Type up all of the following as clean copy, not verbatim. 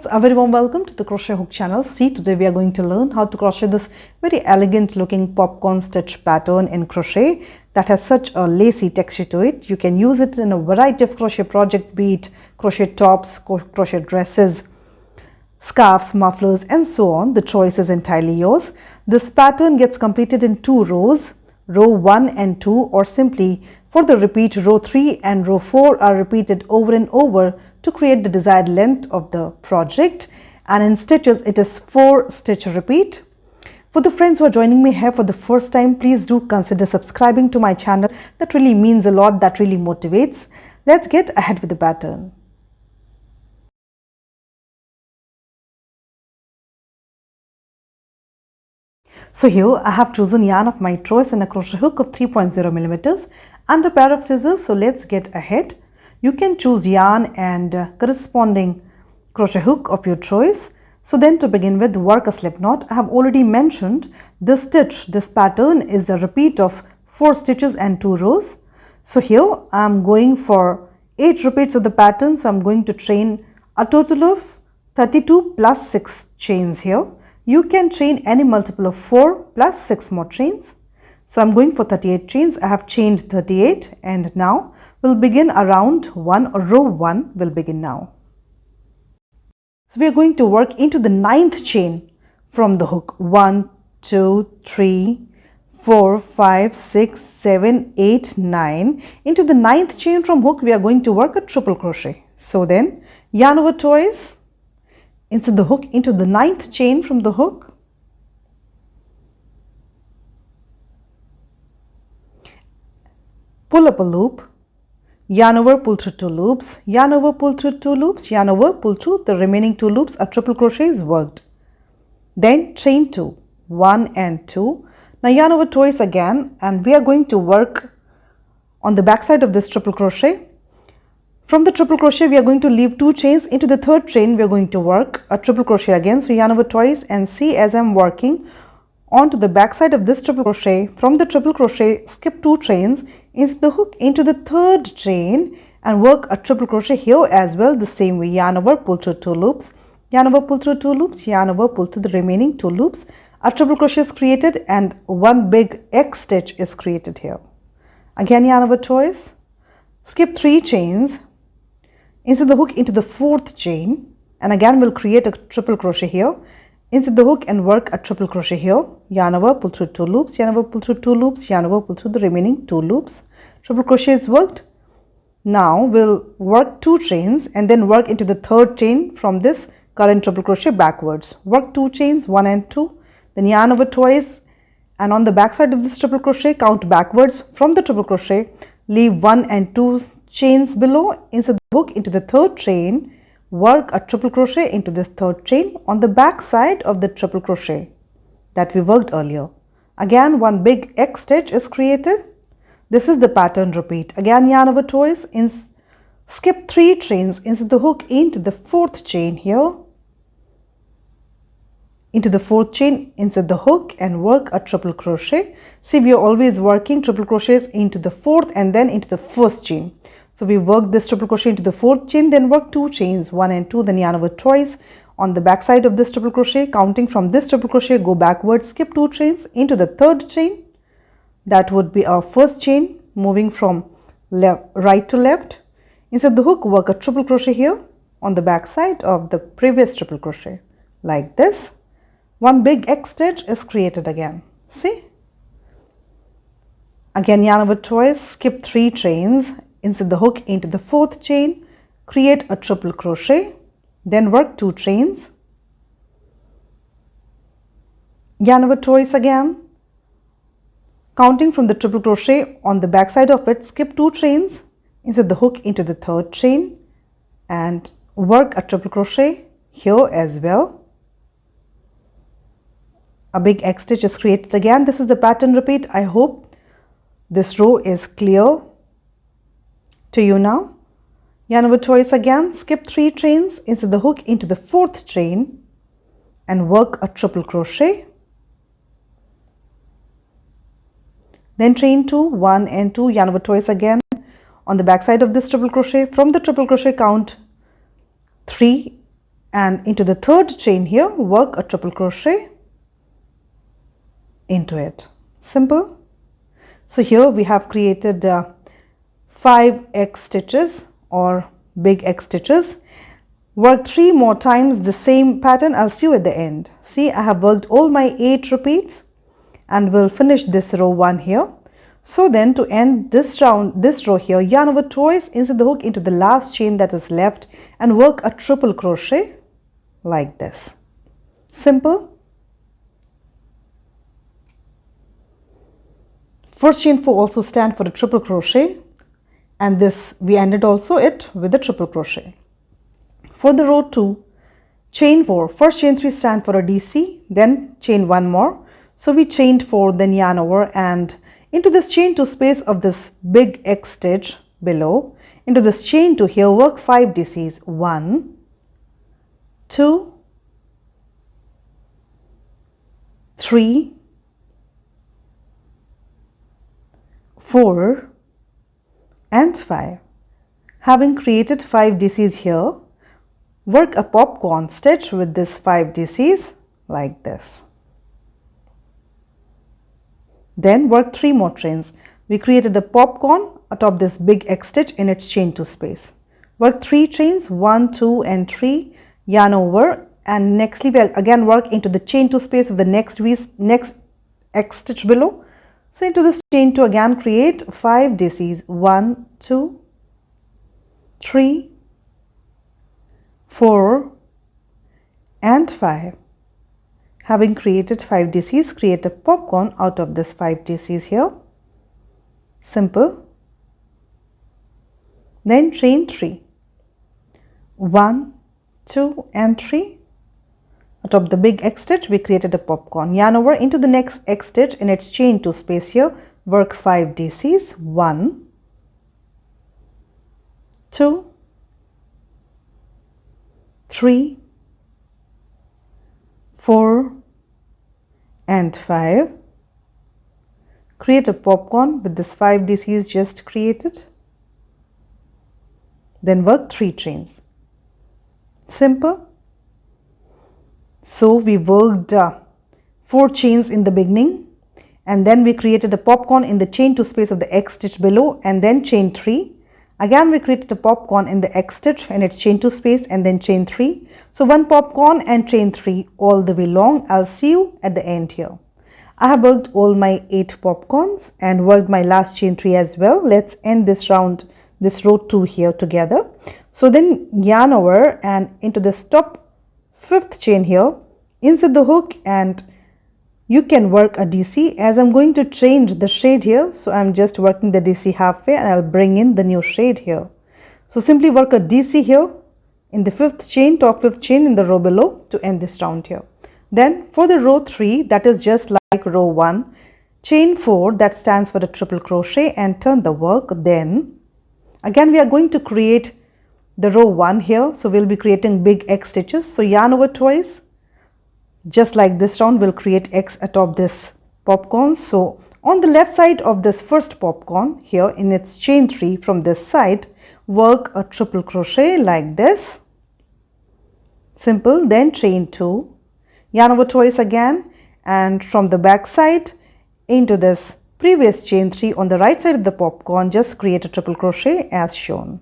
friends, a very warm welcome to the Crochet Hook channel. See, today we are going to learn how to crochet this very elegant looking popcorn stitch pattern in crochet that has such a lacy texture to it. You can use it in a variety of crochet projects, be it crochet tops, crochet dresses, scarves, mufflers and so on. The choice is entirely yours. This pattern gets completed in 2 rows, row 1 and 2, or simply for the repeat, row 3 and row 4 are repeated over and over to create the desired length of the project, and in stitches it is 4 stitch repeat. For the friends who are joining me here for the first time, please do consider subscribing to my channel. That really means a lot, that really motivates. Let's get ahead with the pattern. So here I have chosen yarn of my choice and a crochet hook of 3.0 millimeters and a pair of scissors. So let's get ahead. You can choose yarn and corresponding crochet hook of your choice. So then to begin with, work a slip knot. I have already mentioned this stitch, this pattern is the repeat of 4 stitches and 2 rows. So here I am going for 8 repeats of the pattern. So I am going to chain a total of 32 plus 6 chains here. You can chain any multiple of 4 plus 6 more chains. So I'm going for 38 chains. I have chained 38 and now we'll begin around row 1 will begin now. So we are going to work into the 9th chain from the hook. 1, 2, 3, 4, 5, 6, 7, 8, 9. Into the 9th chain from hook we are going to work a triple crochet. So then yarn over twice, insert the hook into the 9th chain from the hook. Pull up a loop, yarn over, pull through 2 loops, yarn over, pull through 2 loops, yarn over, pull through the remaining 2 loops. A triple crochet is worked. Then chain 2, 1 and 2. Now yarn over twice again, and we are going to work on the back side of this triple crochet. From the triple crochet we are going to leave 2 chains. Into the 3rd chain we are going to work a triple crochet again. So yarn over twice and see as I am working onto the back side of this triple crochet. From the triple crochet, skip 2 chains, insert the hook into the 3rd chain and work a triple crochet here as well the same way. Yarn over, pull through 2 loops, yarn over, pull through 2 loops, yarn over, pull through the remaining 2 loops. A triple crochet is created and one big X stitch is created here. Again yarn over twice, skip 3 chains, insert the hook into the 4th chain and again we'll create a triple crochet here. Insert the hook and work a triple crochet here. Yarn over, pull through 2 loops, yarn over, pull through 2 loops, yarn over, pull through the remaining 2 loops. Triple crochet is worked. Now we'll work 2 chains and then work into the 3rd chain from this current triple crochet backwards. Work 2 chains, 1 and 2, then yarn over twice and on the back side of this triple crochet count backwards from the triple crochet, leave 1 and 2 chains below, insert the hook into the 3rd chain, work a triple crochet into this 3rd chain on the back side of the triple crochet that we worked earlier. Again one big X stitch is created. This is the pattern repeat. Again yarn over twice, skip 3 chains, insert the hook into the 4th chain here. Into the 4th chain, insert the hook and work a triple crochet. See, we are always working triple crochets into the 4th and then into the 1st chain. So we work this triple crochet into the 4th chain, then work 2 chains, 1 and 2, then yarn over twice on the back side of this triple crochet. Counting from this triple crochet, go backwards, skip 2 chains into the 3rd chain. That would be our 1st chain, moving from right to left. Insert the hook, work a triple crochet here on the back side of the previous triple crochet like this. One big X stitch is created again. See? Again yarn over twice, skip 3 chains, insert the hook into the 4th chain, create a triple crochet, then work 2 chains, yarn over twice again, counting from the triple crochet on the back side of it, skip 2 chains, insert the hook into the 3rd chain and work a triple crochet here as well. A big X stitch is created again. This is the pattern repeat. I hope this row is clear to you now. Yarn over twice again, skip 3 chains, insert the hook into the 4th chain and work a triple crochet. Then chain 2, 1 and 2, yarn over twice again on the back side of this triple crochet. From the triple crochet count 3 and into the third chain here, work a triple crochet into it. Simple. So here we have created 5 X stitches or big X stitches. Work 3 more times the same pattern. I'll see you at the end. See, I have worked all my 8 repeats and we'll finish this row 1 here. So then to end this row here, yarn over twice, insert the hook into the last chain that is left and work a triple crochet like this. Simple. First chain 4 also stand for a triple crochet, and this we ended also it with a triple crochet. For the row 2, chain 4, first chain 3 stand for a DC, then chain 1 more. So we chained 4, then yarn over and into this chain 2 space of this big X stitch below, into this chain 2 here, work 5 DCs. 1, 2, 3, 4 and 5. Having created 5 DCs here, work a popcorn stitch with this 5 DCs like this. Then work 3 more chains. We created the popcorn atop this big X stitch in its chain 2 space. Work 3 chains, 1, 2 and 3, yarn over, and nextly we will again work into the chain 2 space of the next X stitch below. So into this chain 2 again create 5 DCs. 1, 2, 3, 4 and 5. Having created 5 DCs, create a popcorn out of this 5 DCs here. Simple. Then chain 3. 1, 2 and 3. Atop the big X stitch, we created a popcorn. Yarn over into the next X stitch in its chain 2 space here. Work 5 DCs. 1, 2, 3, 4 and 5. Create a popcorn with this 5 DCs just created. Then work 3 chains. Simple. So we worked 4 chains in the beginning, and then we created a popcorn in the chain 2 space of the X stitch below, and then chain 3. Again we created a popcorn in the X stitch in its chain 2 space and then chain 3. So 1 popcorn and chain 3 all the way long. I'll see you at the end here. I have worked all my 8 popcorns and worked my last chain 3 as well. Let's end this round, this row 2 here together. So then yarn over and into this top 5th chain here, insert the hook and you can work a DC. As I'm going to change the shade here, so I'm just working the DC halfway and I'll bring in the new shade here. So simply work a DC here in the 5th chain, top 5th chain in the row below to end this round here. Then for the row 3, that is just like row 1, chain 4 that stands for the triple crochet and turn the work. Then again we are going to create the row 1 here, so we'll be creating big X stitches. So yarn over twice, just like this round we'll create X atop this popcorn. So on the left side of this first popcorn here in its chain 3 from this side, work a triple crochet like this. Simple. Then chain 2, yarn over twice again, and from the back side into this previous chain 3 on the right side of the popcorn, just create a triple crochet as shown.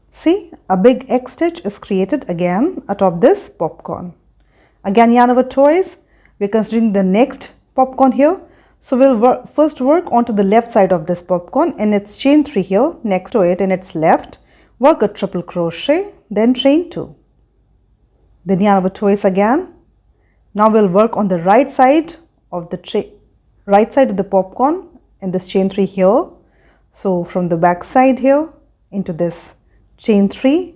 See, a big X stitch is created again atop this popcorn. Again yarn over twice. We're considering the next popcorn here. So we'll first work onto the left side of this popcorn and its chain 3 here next to it in its left. Work a triple crochet, then chain 2. Then yarn over twice again. Now we'll work on the right side of the popcorn in this chain 3 here. So from the back side here into this chain 3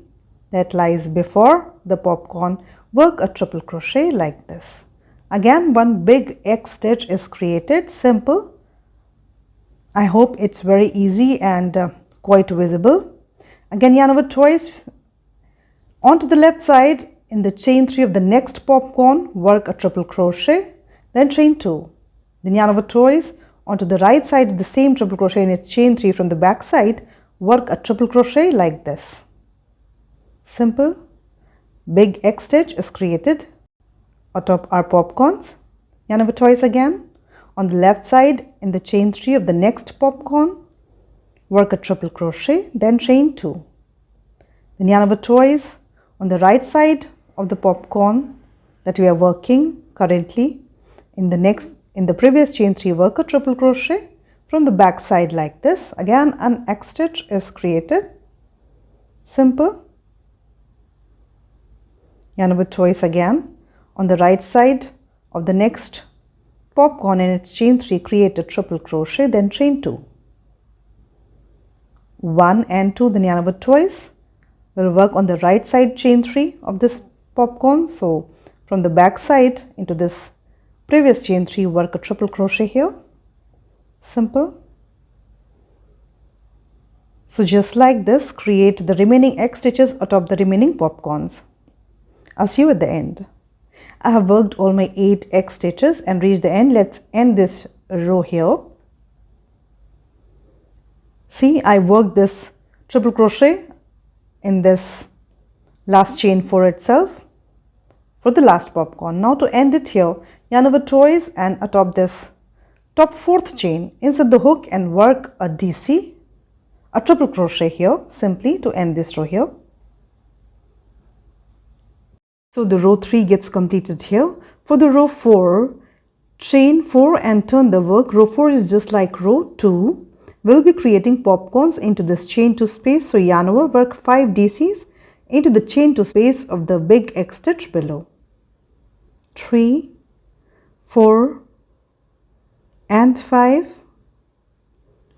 that lies before the popcorn, work a triple crochet like this. Again one big X stitch is created. Simple. I hope it's very easy and quite visible. Again yarn over twice. Onto the left side in the chain 3 of the next popcorn, work a triple crochet, then chain 2. Then yarn over twice. Onto the right side of the same triple crochet in its chain 3 from the back side, work a triple crochet like this. Simple. big X stitch is created atop our popcorns. Yarn over twice again. On the left side in the chain 3 of the next popcorn, work a triple crochet, then chain 2. Then yarn over twice on the right side of the popcorn that we are working currently. In the previous chain 3, work a triple crochet from the back side like this. Again an X stitch is created. Simple. Yarn over twice again. On the right side of the next popcorn in its chain 3, create a triple crochet, then chain 2. 1 and 2, then yarn over twice. We'll work on the right side chain 3 of this popcorn. So from the back side into this previous chain 3, work a triple crochet here. Simple. So just like this, create the remaining X stitches atop the remaining popcorns. I'll see you at the end. I have worked all my 8 X stitches and reached the end. Let's end this row here. See, I worked this triple crochet in this last chain 4 itself for the last popcorn. Now to end it here, yarn over twice and atop this top 4th chain, insert the hook and work a DC, a triple crochet here, simply to end this row here. So the row 3 gets completed here. For the row 4, chain 4 and turn the work. Row 4 is just like row 2. We'll be creating popcorns into this chain 2 space. So yarn over, work 5 DCs into the chain 2 space of the big X stitch below. 3, 4 and 5.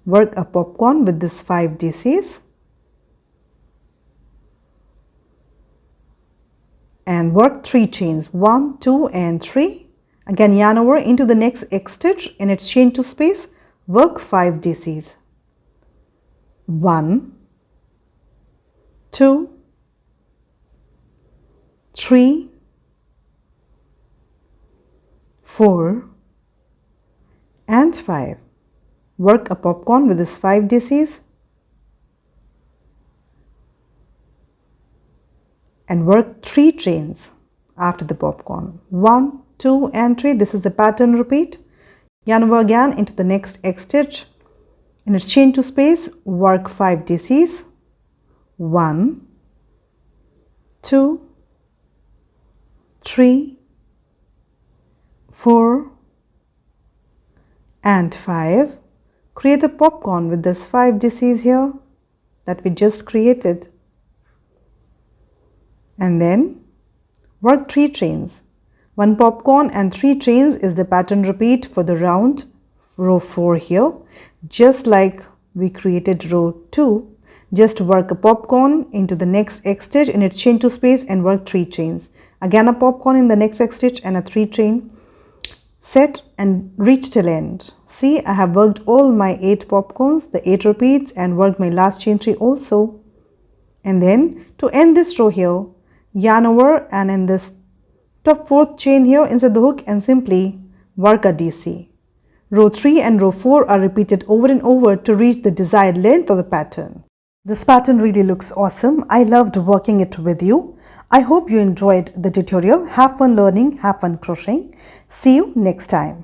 Work a popcorn with this 5 DCs. And work 3 chains, 1, 2 and 3. Again yarn over into the next X stitch in its chain 2 space, work 5 DCs. 1, 2, 3, 4 and 5. Work a popcorn with this 5 DCs and work 3 chains after the popcorn. 1, 2 and 3. This is the pattern repeat. Yarn over again into the next X stitch. In its chain 2 space, work 5 DCs. 1, 2, 3, 4 and 5. Create a popcorn with this 5 DCs here that we just created. And then work 3 chains. 1 popcorn and 3 chains is the pattern repeat for the round row 4 here. Just like we created row 2, just work a popcorn into the next X stitch in its chain 2 space and work 3 chains. Again a popcorn in the next X stitch and a 3 chain. Set and reach till end. See, I have worked all my 8 popcorns, the 8 repeats, and worked my last chain 3 also. And then to end this row here, yarn over and in this top 4th chain here, insert the hook and simply work a DC. Row 3 and row 4 are repeated over and over to reach the desired length of the pattern. This pattern really looks awesome. I loved working it with you. I hope you enjoyed the tutorial. Have fun learning, have fun crocheting. See you next time.